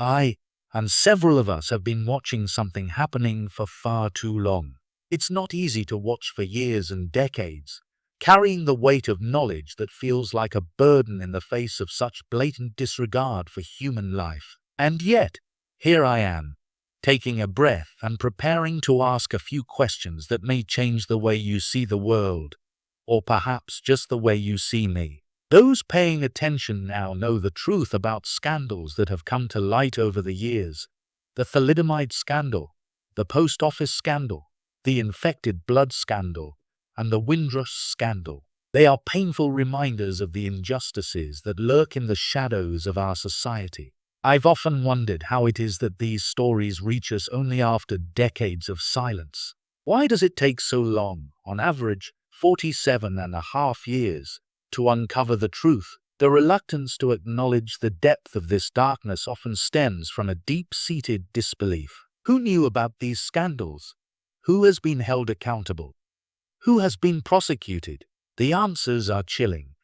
I, and several of us have been watching something happening for far too long. It's not easy to watch for years and decades, carrying the weight of knowledge that feels like a burden in the face of such blatant disregard for human life. And yet, here I am, taking a breath and preparing to ask a few questions that may change the way you see the world, or perhaps just the way you see me. Those paying attention now know the truth about scandals that have come to light over the years. The thalidomide scandal, the post office scandal, the infected blood scandal, and the Windrush scandal. They are painful reminders of the injustices that lurk in the shadows of our society. I've often wondered how it is that these stories reach us only after decades of silence. Why does it take so long, on average 47.5 years, to uncover the truth? The reluctance to acknowledge the depth of this darkness often stems from a deep-seated disbelief. Who knew about these scandals? Who has been held accountable? Who has been prosecuted? The answers are chilling.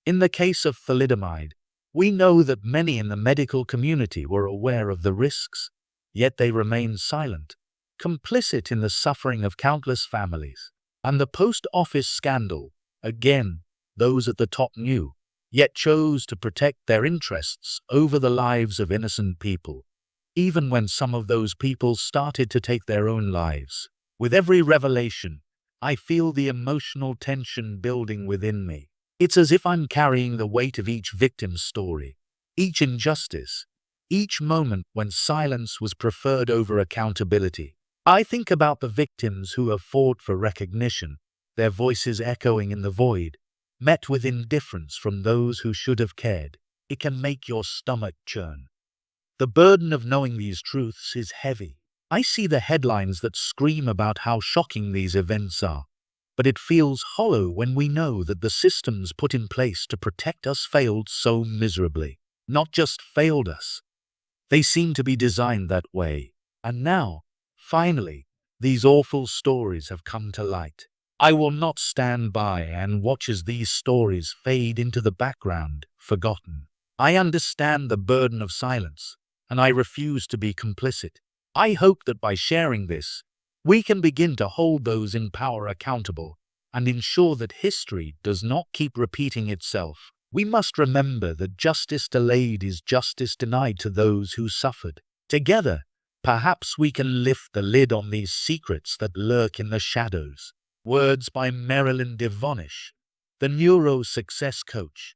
In the case of thalidomide, we know that many in the medical community were aware of the risks, yet they remained silent, complicit in the suffering of countless families. And the post-office scandal, again, those at the top knew, yet chose to protect their interests over the lives of innocent people, even when some of those people started to take their own lives. With every revelation, I feel the emotional tension building within me. It's as if I'm carrying the weight of each victim's story, each injustice, each moment when silence was preferred over accountability. I think about the victims who have fought for recognition, their voices echoing in the void, met with indifference from those who should have cared. It can make your stomach churn. The burden of knowing these truths is heavy. I see the headlines that scream about how shocking these events are, but it feels hollow when we know that the systems put in place to protect us failed so miserably. Not just failed us, they seem to be designed that way. And now, finally, these awful stories have come to light. I will not stand by and watch as these stories fade into the background, forgotten. I understand the burden of silence, and I refuse to be complicit. I hope that by sharing this, we can begin to hold those in power accountable and ensure that history does not keep repeating itself. We must remember that justice delayed is justice denied to those who suffered. Together, perhaps we can lift the lid on these secrets that lurk in the shadows. Words by Marilyn Devonish, the NeuroSuccess coach.